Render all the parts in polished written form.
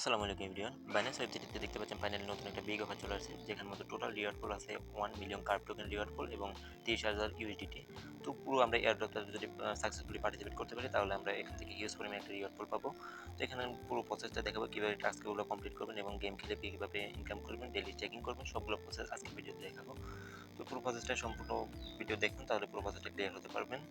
আসসালামু আলাইকুম everyone. Binance ওয়েবসাইটে দেখতে পাচ্ছেন ফাইনালি নতুন একটা বিগ অফার চলে আসছে, যেখানে মধ্যে টোটাল রিওয়ার্ড পুল আছে 1 মিলিয়ন কার্ভ টোকেন রিওয়ার্ড পুল এবং 30,000 ইউএসডিটি। তো পুরো আমরা এয়ারড্রপটা যদি সাকসেসফুলি পার্টিসিপেট করতে পারি, তাহলে আমরা এখান থেকে হিউজ পরিমাণে একটা রিওয়ার্ড পুল পাবো। তো এখানে পুরো প্রসেসটা দেখাবো, কীভাবে টাস্কগুলো কমপ্লিট করবেন এবং গেম খেলে কীভাবে ইনকাম করবেন, ডেইলি চেকিং করবেন, সবগুলো প্রসেস আজকে ভিডিওতে দেখাবো। তো পুরো প্রসেসটা সম্পূর্ণ ভিডিও দেখুন, তাহলে পুরো প্রসেসটা ক্লিয়ার হতে পারবেন।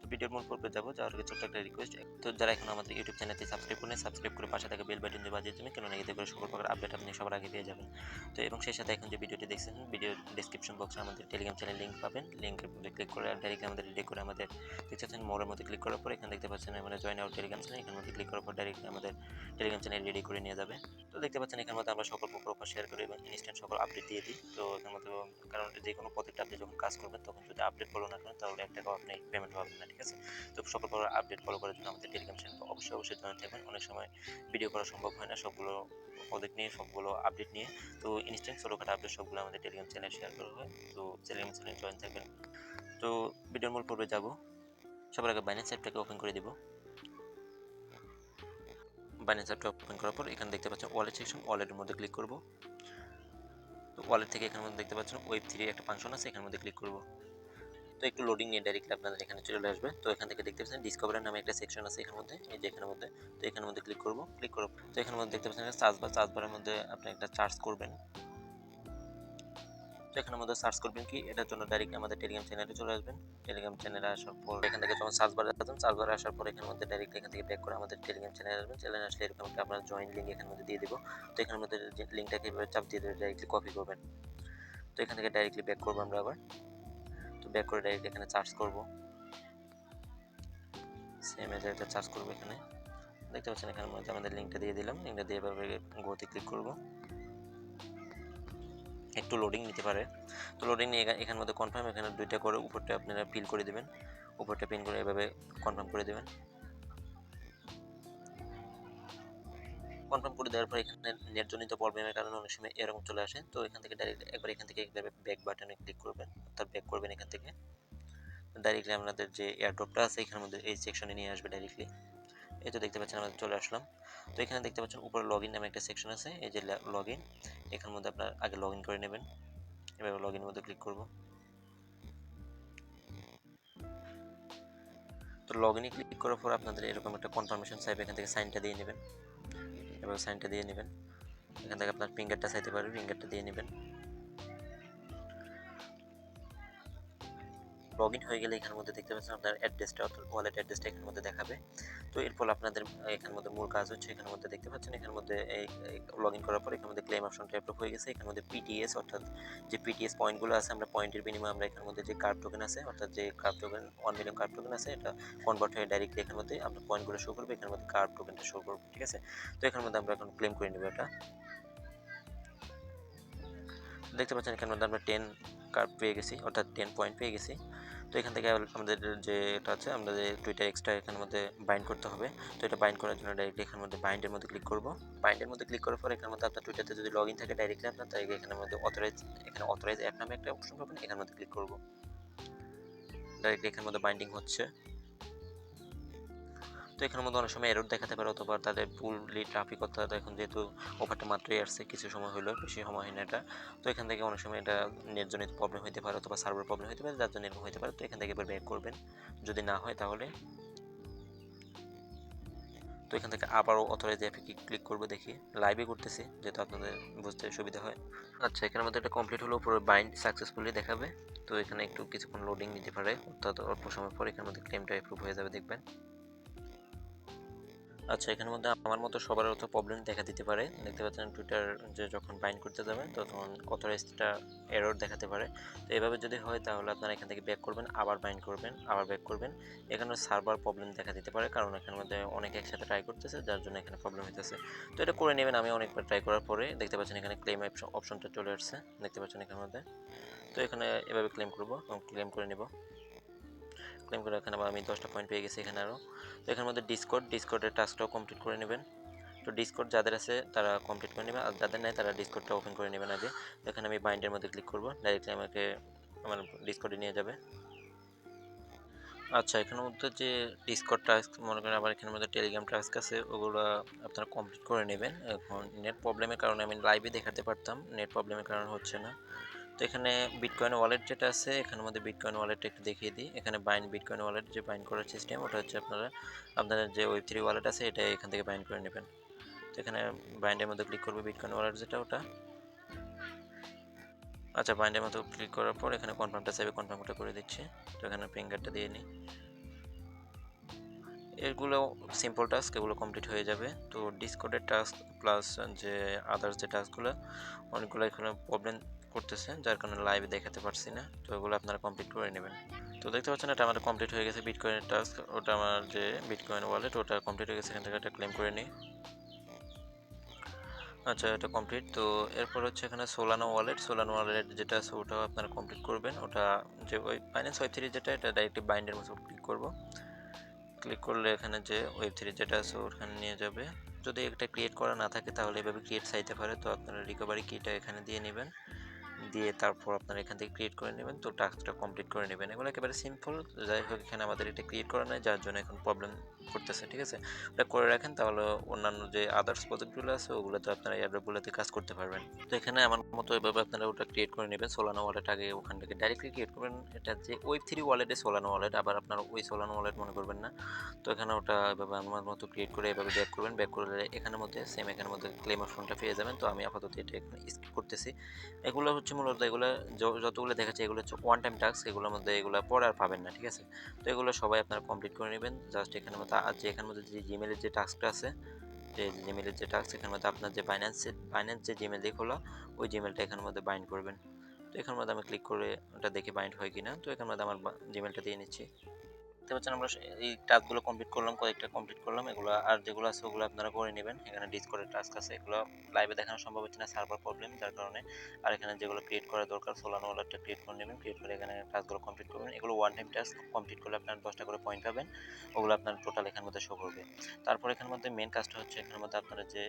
তো ভিডিওর মূল পর্বে যাবো, যাওয়ার আগে ছোট্ট একটা রিকোয়েস্ট। তো যারা এখন আমাদের ইউটিউব চ্যানেলটি সাবস্ক্রাইব করেন, সাবস্ক্রাইব করে পাশে থাকা বেল বাটনটি বাজিয়ে দেবেন, কেননা এতে করে সকল প্রকার আপডেট আপনি সবার আগে পেয়ে যাবেন। তো এবং সেই সাথে এখন যে ভিডিওটি দেখছেন, ভিডিওর ডেসক্রিপশন বক্সে আমাদের টেলিগ্রাম চ্যানেল লিঙ্ক পাবেন। লিঙ্কের মধ্যে ক্লিক করে ডাইরেক্টলি আমাদের রেডি করে আমাদের দেখতেছেন মোড়ের মধ্যে ক্লিক করার পর এখানে দেখতে পাচ্ছেন আমাদের জয়েন আওয়ার টেলিগ্রাম চ্যানেল, এখানের মধ্যে ক্লিক করার পর ডাইরেক্টলি আমাদের টেলিগ্রাম চ্যানেল রেডি করে নিয়ে যাবে। তো দেখতে পাচ্ছেন এখানের মধ্যে আমরা সকল প্রকার অফার শেয়ার করি এবং ইনস্ট্যান্ট সকল আপডেট দিয়ে দিই। তো এখানের মধ্যে কারণ যে কোনো প্রত্যেকটা আপনি যখন কাজ করবেন, তখন যদি আপডেট ফলো না করেন, তাহলে 1 টাকাও আপনি পেমেন্ট পাবেন না, ঠিক আছে? তো সকল প্রকার আপডেট ফলো করার জন্য আমাদের টেলিগ্রাম চ্যানেল অবশ্যই জয়েন থাকবেন। অনেক সময় ভিডিও করা সম্ভব হয় না সবগুলো প্রজেক্ট নিয়ে, সবগুলো আপডেট নিয়ে। তো ইনস্ট্যান্ট ছোটোখাটো আপডেট সবগুলো আমাদের টেলিগ্রাম চ্যানেলে শেয়ার করা হয়। তো টেলিগ্রাম চ্যানেলে জয়েন থাকবেন। তো ভিডিওর মূল পর্বে যাব। সবার আগে বাইন্যান্স অ্যাপটাকে ওপেন করে দিব। বাইন্যান্স অ্যাপটা ওপেন করার পর এখানে দেখতে পাচ্ছেন ওয়ালেট সেকশন, ওয়ালেটের মধ্যে ক্লিক করব। তো ওয়ালেট থেকে এখানের মধ্যে দেখতে পাচ্ছেন ওয়েব3 একটা ফাংশন আছে, এখানের মধ্যে ক্লিক করব। তো একটু লোডিং নিয়ে ডাইরেক্টলি আপনাদের এখানে চলে আসবে। তো এখান থেকে দেখতে পাচ্ছেন ডিসকভারের নামে একটা সেকশন আছে এখানের মধ্যে, এই যে এখানের মধ্যে। তো এখানের মধ্যে ক্লিক করব। ক্লিক করব, তো এখানের মধ্যে দেখতে পাচ্ছেন চার্জ বারের মধ্যে আপনি একটা চার্জ করবেন। তো এখানের মধ্যে সার্চ করবেন কি, এটার জন্য ডাইরেক্টলি আমাদের টেলিগ্রাম চ্যানেলে চলে আসবেন। টেলিগ্রাম চ্যানেলে আসার পর এখান থেকে যখন সার্চ বারে আসবেন, সার্চ বারে আসার পর এখানের মধ্যে ডাইরেক্টলি এখান থেকে ব্যাক করে আমাদের টেলিগ্রাম চ্যানেলে আসবেন। চ্যানেলে আসলে এরকম একটা আপনার জয়েন লিঙ্ক এখানের মধ্যে দিয়ে দেবো। তো এখানের মধ্যে যে লিঙ্কটাকে এভাবে চাপ দিয়ে ডাইরেক্টলি কপি করবেন। তো এখান থেকে ডাইরেক্টলি ব্যাক করবো আমরা আবার। তো ব্যাক করে ডাইরেক্টলি এখানে চার্জ করব, সেম এজ একটা চার্জ করবো। এখানে দেখতে পাচ্ছেন এখানের মধ্যে আমাদের লিঙ্কটা দিয়ে দিলাম। লিঙ্কটা দিয়ে এভাবে গোতে ক্লিক করব। একটু লোডিং নিতে পারে। তো লোডিং নিয়ে এখানের মধ্যে কনফার্ম, এখানে দুইটা করে উপরটা আপনারা ফিল করে দেবেন, উপরটা পিন করে এভাবে কনফার্ম করে দেবেন। কনফার্ম করে দেওয়ার পর এখানে নেটজনিত প্রবলেমের কারণে অনেক সময় এরকম চলে আসে। তো এখান থেকে ডাইরেক্ট একবার এখান থেকে একবার ব্যাক বাটনে ক্লিক করবেন, অর্থাৎ ব্যাক করবেন। এখান থেকে ডাইরেক্টলি আপনাদের যে এয়ারড্রপটা আছে এখানের মধ্যে এই সেকশনে নিয়ে আসবে ডাইরেক্টলি। এই তো দেখতে পাচ্ছেন আমাদের চলে আসলাম। তো এখানে দেখতে পাচ্ছেন উপরে লগ ইন নামে একটা সেকশন আছে, এই যে লগ ইন। এখানের মধ্যে আপনার আগে লগ ইন করে নেবেন। এভাবে লগ ইনের মধ্যে ক্লিক করব। তো লগ ইনে ক্লিক করার পর আপনাদের এরকম একটা কনফার্মেশন চাইবে, এখান থেকে সাইনটা দিয়ে নেবেন। এভাবে সাইনটা দিয়ে নেবেন। এখান থেকে আপনার ফিঙ্গারটা চাইতে পারবে, ফিঙ্গারটা দিয়ে নেবেন। লগ ইন হয়ে গেলে এখানের মধ্যে দেখতে পাচ্ছেন আপনার অ্যাড্রেসটা, অর্থাৎ ওয়ালেট অ্যাড্রেসটা এখানের মধ্যে দেখাবে। তো এরপর আপনাদের এখানের মধ্যে মূল কাজ হচ্ছে, এখানের মধ্যে দেখতে পাচ্ছেন এখানের মধ্যে এই লগ ইন করার পর এখানের মধ্যে ক্লেম অপশনটা অ্যাপ্রুভ হয়ে গেছে। এখানের মধ্যে পিটিএস, অর্থাৎ যে পিটিএস পয়েন্টগুলো আছে, আমরা পয়েন্টের বিনিময়ে আমরা এখানের মধ্যে যে কার্ভ টোকেন আছে, অর্থাৎ যে curve token 1 million curve token আছে, এটা কনভার্ট হয়ে ডাইরেক্টলি এখানের মধ্যে আপনার পয়েন্টগুলো শো করবে, এখানের মধ্যে কার্ভ টোকেনটা শো করবে, ঠিক আছে? তো এখানের মধ্যে আমরা এখন ক্লেম করে নেব এটা। দেখতে পাচ্ছেন এখানের মধ্যে আমরা 10 কার্ভ পেয়ে গেছি, অর্থাৎ 10 পয়েন্ট পেয়ে গেছি। তো এখান থেকে আমাদের যে এটা আছে, আমরা যে টুইটার এক্সট্রা এখানের মধ্যে বাইন্ড করতে হবে। তো এটা বাইন্ড করার জন্য ডাইরেক্টলি এখানের মধ্যে বাইন্ডের মধ্যে ক্লিক করব। বাইন্ডের মধ্যে ক্লিক করার পর এখানের মধ্যে আপনার টুইটারতে যদি লগ ইন থাকে ডাইরেক্টলি আপনার, তাই এখানের মধ্যে অথরাইজ অ্যাপ নামে একটা অপশন পাবেন, এখানের মধ্যে ক্লিক করব। ডাইরেক্টলি এখানের মধ্যে বাইন্ডিং হচ্ছে। তো এখানের মধ্যে অনেক সময় এরর দেখাতে পারে, অথবা তাদের ফুললি ট্রাফিক, অর্থাৎ এখন যেহেতু অফারটা মাত্রই আসছে, কিছু সময় হলো, বেশি সময় হয় না এটা। তো এখান থেকে অনেক সময় এটা নেটজনিত প্রবলেম হতে পারে, অথবা সার্ভার প্রবলেম হতে পারে, যার জন্য এরকম হতে পারে। তো এখান থেকে এবার ব্যাক করবেন। যদি না হয় তাহলে তো এখান থেকে আবারও অথরাইজ অ্যাপে ক্লিক করবো। দেখি লাইভে করতেছি, যেহেতু আপনাদের বুঝতে সুবিধা হয়। আচ্ছা, এখানের মধ্যে এটা কমপ্লিট হলো, পুরো বাইন্ড সাকসেসফুলি দেখাবে। তো এখানে একটু কিছুক্ষণ লোডিং নিতে পারে, অর্থাৎ অল্প সময় পর এখানের মধ্যে ক্লেমটা অ্যাপ্রুভ হয়ে যাবে, দেখবেন। আচ্ছা, এখানের মধ্যে আমার মতো সবার তো প্রবলেম দেখা দিতে পারে। দেখতে পাচ্ছেন টুইটার যে যখন বাইন্ড করতে যাবেন তখন অথরাইজটা এরর দেখাতে পারে। তো এভাবে যদি হয় তাহলে আপনারা এখান থেকে ব্যাক করবেন, আবার বাইন্ড করবেন, আবার ব্যাক করবেন। এখানে সার্ভার প্রবলেম দেখা দিতে পারে, কারণ এখানের মধ্যে অনেকে একসাথে ট্রাই করতেছে, যার জন্য এখানে প্রবলেম হইতেছে। তো এটা করে নেবেন। আমি অনেকবার ট্রাই করার পরে দেখতে পাচ্ছেন এখানে ক্লেম অপশনটা চলে আসছে, দেখতে পাচ্ছেন এখানের মধ্যে। তো এখানে এভাবে ক্লেম করবো এবং ক্লেম করে নেব। ক্লেম করে এখানে আমি 10টা পয়েন্ট পেয়ে গেছি এখানে আরও। তো এখানের মধ্যে ডিসকর্ডের টাস্কটাও কমপ্লিট করে নেবেন। তো ডিসকর্ড যাদের আছে তারা কমপ্লিট করে নেবেন, আর যাদের নেই তারা ডিসকর্ডটা ওপেন করে নেবেন আগে। তো এখানে আমি বাইন্ডের মধ্যে ক্লিক করব, ডাইরেক্টলি আমাকে আমার ডিসকর্ডে নিয়ে যাবে। আচ্ছা, এখানের মধ্যে যে Discord টাস্ক মনে করেন, আবার এখানের মধ্যে Telegram টাস্ক আছে, ওগুলা আপনারা কমপ্লিট করে নেবেন। এখন নেট প্রবলেমের কারণে আমি লাইভে দেখাতে পারতাম, নেট প্রবলেমের কারণে হচ্ছে না। তো এখানে বিটকয়েন ওয়ালেট যেটা আছে, এখানের মধ্যে বিটকয়েন ওয়ালেটটা একটু দেখিয়ে দিই। এখানে বিটকয়েন ওয়ালেট যে বাইন্ড করার সিস্টেম, ওটা হচ্ছে আপনাদের যে Web3 ওয়ালেট আছে এটা এখান থেকে বাইন্ড করে নেবেন। তো এখানে বাইন্ডের মধ্যে ক্লিক করবে, বিটকয়েন ওয়ালেট যেটা ওটা। আচ্ছা, বাইন্ডের মধ্যে ক্লিক করার পর এখানে কনফার্মটা চাইবে, কনফার্মটা করে দিচ্ছি। তো এখানে ফিঙ্গারটা দিয়ে নিই। এগুলো সিম্পল টাস্ক, এগুলো কমপ্লিট হয়ে যাবে। তো ডিসকর্ডের টাস্ক প্লাস যে আদার্স যে টাস্কগুলো, অনেকগুলো এখানে প্রবলেম করতেছে, যার কারণে লাইভে দেখাতে পারছি না। তো এগুলো আপনারা কমপ্লিট করে নেবেন। তো দেখতে পাচ্ছেন এটা আমাদের কমপ্লিট হয়ে গেছে, বিটকয়েনের টাস্ক। ওটা আমার যে বিটকয়েন ওয়ালেট ওটা কমপ্লিট হয়ে গেছে, এখান থেকে এটা ক্লেম করে নিই। আচ্ছা, এটা কমপ্লিট। তো এরপর হচ্ছে এখানে সোলানো ওয়ালেট যেটা আছে ওটাও আপনারা কমপ্লিট করবেন। ওটা যে ওই ফাইন্যান্স ওয়েব3 যেটা, এটা ডাইরেক্টলি বাইন্ডের মতো ক্লিক করব। ক্লিক করলে এখানে যে ওয়েব3 যেটা আছে ওখানে নিয়ে যাবে। যদি এটা ক্রিয়েট করা না থাকে তাহলে এভাবে ক্রিয়েট চাইতে পারে। তো আপনারা রিকভারি কিটা এখানে দিয়ে নেবেন, দিয়ে তারপর আপনারা এখান থেকে ক্রিয়েট করে নেবেন। তো টাস্কটা কমপ্লিট করে নেবেন। এগুলো একেবারে সিম্পল। যাই হোক, এখানে আমাদের এটা ক্রিয়েট করা নাই, যার জন্য এখন প্রবলেম করতেছে। ঠিক আছে, এটা করে রাখেন, তাহলে অন্যান্য যে আদার্স প্রজেক্টগুলো আছে ওগুলোতে আপনারা এয়ারড্রপগুলোতে কাজ করতে পারবেন। তো এখানে আমার মতো এভাবে আপনারা ওটা ক্রিয়েট করে নেবেন। সোলানো ওয়ালেট আগে ওখান থেকে ডাইরেক্টলি ক্রিয়েট করবেন। এটা যে ওয়েব3 ওয়ালেটে সোলানো ওয়ালেট, আবার আপনারা ওই সোলানো ওয়ালেট মনে করবেন না। তো এখানে ওটা এভাবে আমার মতো ক্রিয়েট করে এভাবে ব্যাক করবেন। ব্যাক করলে এখানের মধ্যে সেম, এখানের মধ্যে ক্লেম অপশনটা পেয়ে যাবেন। তো আমি আপাতত এটা এখানে স্কিপ করতেছি। এগুলো হচ্ছে মূলত, এগুলো যতগুলো দেখাচ্ছে এগুলো হচ্ছে ওয়ান টাইম টাস্ক, এগুলোর মধ্যে এগুলো পরে আর পাবেন না। ঠিক আছে, তো এগুলো সবাই আপনারা কমপ্লিট করে নেবেন। জাস্ট এখানের মধ্যে আর যে এখানের মধ্যে যে জিমেলের যে টাস্কটা আছে, যে জিমেলের যে টাস্ক, এখানের মধ্যে আপনার যে বাইন্যান্স যে জিমেল দিয়ে খোলা, ওই জিমেলটা এখানের মধ্যে বাইন্ড করবেন। তো এখানের মধ্যে আমি ক্লিক করে ওটা দেখে বাইন্ড হয় কিনা। তো এখানের মধ্যে আমার জিমেলটা দিয়ে নিচ্ছি। দেখতে পাচ্ছেন আমরা এই টাস্কগুলো কমপ্লিট করলাম, কয়েকটা কমপ্লিট করলাম। এগুলো আর যেগুলো আছে ওগুলো আপনারা করে নেবেন। এখানে ডিসকর্ডের টাস্ক আছে, এগুলো লাইভে দেখানো সম্ভব হচ্ছে না, সার্ভার প্রবলেম, যার কারণে। আর এখানে যেগুলো ক্রিয়েট করা দরকার, সোলানো ওয়ালেটটা ক্রিয়েট করে নেবেন, ক্রিয়েট করে এখানে টাস্কগুলো কমপ্লিট করবেন। এগুলো ওয়ান টাইম টাস্ক, কমপ্লিট করলে আপনার 10টা করে পয়েন্ট পাবেন। ওগুলো আপনার টোটাল এখানের মধ্যে শো করবে। তারপর এখানের মধ্যে মেন কাজটা হচ্ছে, এখানের মধ্যে আপনারা যে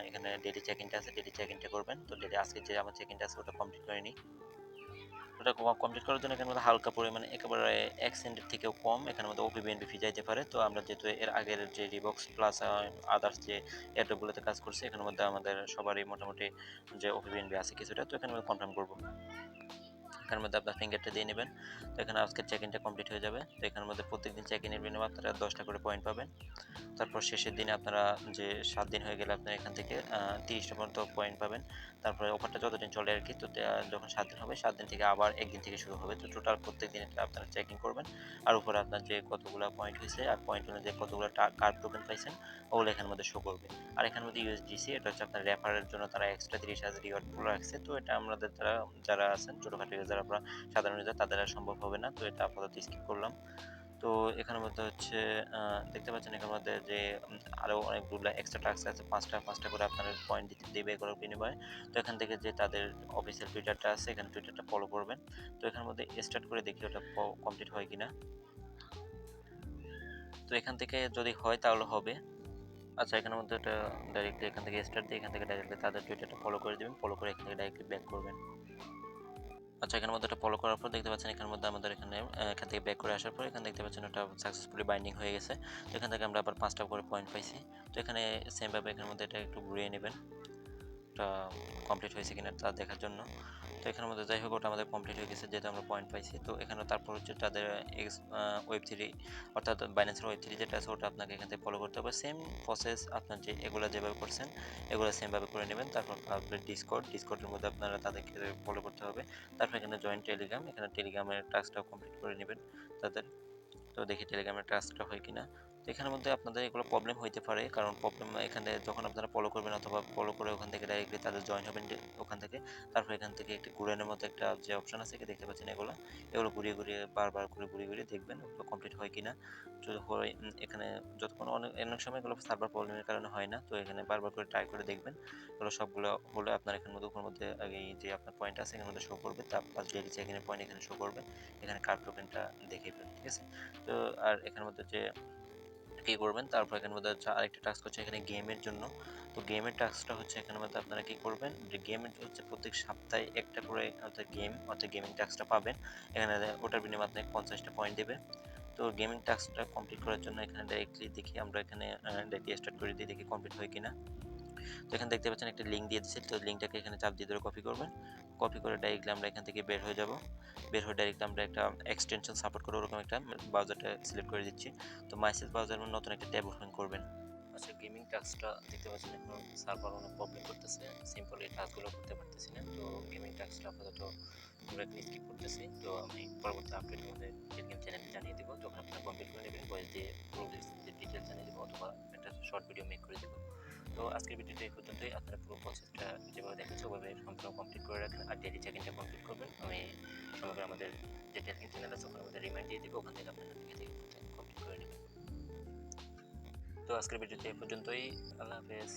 এখানে ডেলি চেক ইনটা আছে, ডেলি চেক ইনটা করবেন। তো ডেলি আজকে যে আমার চেক ইনটা আছে ওটা কমপ্লিট করে নিই। ওটা কমপ্লিট করার জন্য এখানে মধ্যে হালকা পরিমাণে, একেবারে 1 সেন্টের থেকেও কম এখানের মধ্যে ওপিবিএনপি ফি যাইতে পারে। তো আমরা যেহেতু এর আগের যে রিবক্স প্লাস আদার্স যে এয়ারড্রপগুলোতে কাজ করছি, এখানের মধ্যে আমাদের সবারই মোটামুটি যে ওপিবিএনপি আছে কিছুটা, তো এখানে কনফার্ম করবো। এখানের মধ্যে আপনার ফিঙ্গারটা দিয়ে নেবেন। তো এখানে আজকের চেক ইনটা কমপ্লিট হয়ে যাবে। তো এখানের মধ্যে প্রত্যেকদিন চেক ইনের বিনিময়ে আপনারা 10টা করে পয়েন্ট পাবেন। তারপর শেষের দিনে আপনারা যে 7 দিন হয়ে গেলে আপনারা এখান থেকে 30টা পর্যন্ত পয়েন্ট পাবেন। তারপরে অফারটা যতদিন চলে আর কি। তো যখন 7 দিন হবে, 7 দিন থেকে আবার 1 দিন থেকে শুরু হবে। তো টোটাল প্রত্যেক দিন এটা আপনারা চেকিং করবেন। আর উপরে আপনার যে কতগুলা পয়েন্ট হয়েছে আর পয়েন্ট অনুযায়ী কতগুলো কার্ড টোকেন পাইছেন, ওগুলো এখানের মধ্যে শো করবে। আর এখানের মধ্যে ইউএসডিসি, এটা হচ্ছে আপনার রেফারের জন্য তারা এক্সট্রা 30,000 রিওয়ার্ড পুরো রাখছে। তো এটা আমাদের যারা আছেন ছোটখাটো ইউজার, আপনারা সাধারণ ইউজার, তাদের আর সম্ভব হবে না। তো এটা আপাতত স্কিপ করলাম। তো এখানের মধ্যে হচ্ছে দেখতে পাচ্ছেন এখানের মধ্যে যে আরো অনেকগুলো এক্সট্রা টাস্ক আছে, 5টা করে আপনার পয়েন্ট দিতে দেবে এগুলোর বিনিময়ে। তো এখান থেকে যে তাদের অফিসিয়াল টুইটারটা আছে, এখানে টুইটারটা ফলো করবেন। তো এখানের মধ্যে স্টার্ট করে দেখি ওটা কমপ্লিট হয় কিনা। তো এখান থেকে যদি হয় তাহলে হবে। আচ্ছা, এখানের মধ্যে এটা ডাইরেক্টলি এখান থেকে স্টার্ট দিয়ে এখান থেকে ডাইরেক্টলি তাদের টুইটারটা ফলো করে দিবেন, ফলো করে এখান থেকে ডাইরেক্টলি ব্যাক করবেন। আচ্ছা, এখানের মধ্যে এটা ফলো করার পর দেখতে পাচ্ছেন এখানের মধ্যে আমাদের এখানে এখান থেকে ব্যাক করে আসার পর এখানে দেখতে পাচ্ছেন ওটা সাকসেসফুলি বাইন্ডিং হয়ে গেছে। তো এখান থেকে আমরা আবার 5টা করে পয়েন্ট পাইছি। তো এখানে সেম ভাবে এখানের মধ্যে এটা একটু ঘুরিয়ে নেবেন, ওটা কমপ্লিট হয়েছে কিনা তা দেখার জন্য। তো এখানের মধ্যে যাই হোক, ওটা আমাদের কমপ্লিট হয়ে গেছে যেহেতু আমরা পয়েন্ট পাইছি। তো এখানে তারপর হচ্ছে তাদের ওয়েব3, অর্থাৎ বাইন্যান্সের ওয়েব3 যেটা আছে ওটা আপনাকে এখান থেকে ফলো করতে হবে। সেম প্রসেস, আপনার যে এগুলো যেভাবে করছেন এগুলো সেমভাবে করে নেবেন। তারপর তারপরে ডিসকর্ডের মধ্যে আপনারা তাদেরকে ফলো করতে হবে। তারপর এখানে জয়েন টেলিগ্রাম, এখানে টেলিগ্রামের টাস্কটাও কমপ্লিট করে নেবেন তাদের। তো দেখি টেলিগ্রামের টাস্কটা হয় কিনা। তো এখানের মধ্যে আপনাদের এগুলো প্রবলেম হইতে পারে, কারণ প্রবলেম এখানে যখন আপনারা ফলো করবেন অথবা ফলো করে ওখান থেকে ডাইরেক্টলি তাদের জয়েন হবেন ওখান থেকে। তারপর এখান থেকে একটি ঘুরানোর মতো একটা যে অপশন আছে, দেখতে পাচ্ছেন এগুলো, এগুলো ঘুরিয়ে ঘুরিয়ে বারবার করে ঘুরিয়ে ঘুরিয়ে দেখবেন ওগুলো কমপ্লিট হয় কিনা। যদি হয় এখানে যতক্ষণ অনেক সময় এগুলো সার্ভার প্রবলেমের কারণে হয় না। তো এখানে বারবার করে ট্রাই করে দেখবেন। এগুলো সবগুলো হলে আপনার এখানের মধ্যে উপর মধ্যে এই যে আপনার পয়েন্ট আছে এখানের মধ্যে শো করবে, তারপর ডেলি চেকিংয়ের পয়েন্ট এখানে শো করবে। এখানে কার্ড টোকেনটা দেখাবেন। ঠিক আছে, তো আর এখানের মধ্যে যে কি করবেন, তারপর এখানের মধ্যে হচ্ছে আরেকটা টাস্ক হচ্ছে এখানে গেমের জন্য। তো গেমের টাস্কটা হচ্ছে এখানের মধ্যে আপনারা কি করবেন, যে গেমের হচ্ছে প্রত্যেক সপ্তাহে একটা করে অর্থাৎ গেমিং টাস্কটা পাবেন। এখানে ওটার বিনিময়ে আপনাকে 50টা পয়েন্ট দেবে। তো গেমিং টাস্কটা কমপ্লিট করার জন্য এখানে ডাইরেক্টলি দেখি আমরা এখানে ডাইরেক্টলি স্টার্ট করে দিই, দেখি কমপ্লিট হয় কিনা। তো এখানে দেখতে পাচ্ছেন একটা লিঙ্ক দিয়ে দিচ্ছে, তো লিঙ্কটাকে এখানে চাপ দিয়ে ধরে কপি করবেন। কপি করে ডাইরেক্টলি আমরা এখান থেকে বের হয়ে যাব। বের হয়ে ডাইরেক্টলি আমরা একটা এক্সটেনশন সাপোর্ট করে ওরকম একটা ব্রাউজারটা সিলেক্ট করে দিচ্ছি। তো মাইসেস ব্রাউজার নতুন একটা ট্যাব ওপেন করবেন। আচ্ছা, গেমিং টাস্কটা দেখতে পাচ্ছেন এখন সার্ভার অনেক প্রবলেম করতেছে, সিম্পল এই টাস্কগুলো করতে পারতেছি না। তো গেমিং টাস্কটা আপাতত আমরা এখানে স্কিপ করতেছি। তো আমি পরবর্তী আপডেটের মধ্যে টেলিগ্রাম চ্যানেলে জানিয়ে দেবো, যখন আপনারা কমপ্লিট করে নেবেন ভয়েস দিয়ে পুরো ডিটেলস জানিয়ে দেবো, অথবা একটা শর্ট ভিডিও মেক করে দেবো। তো আজকের ভিডিওটা এই পর্যন্তই। আপনারা পুরো প্রসেসটা যেভাবে দেখাচ্ছে ওভাবে সম্পূর্ণ কমপ্লিট করে রাখেন, আর ডেইলি চেকিংটা কমপ্লিট করবেন। আমি সমগ্র আমাদের যে টেলিগ্রাম চ্যানেল আছে ওখানে আমাদের রিমাইন্ড দিয়ে দেবো, ওখান থেকে আপনারা নিজে থেকে কমপ্লিট করে নেবেন। তো আজকের ভিডিওটা এই পর্যন্তই। আল্লাহ হাফেজ।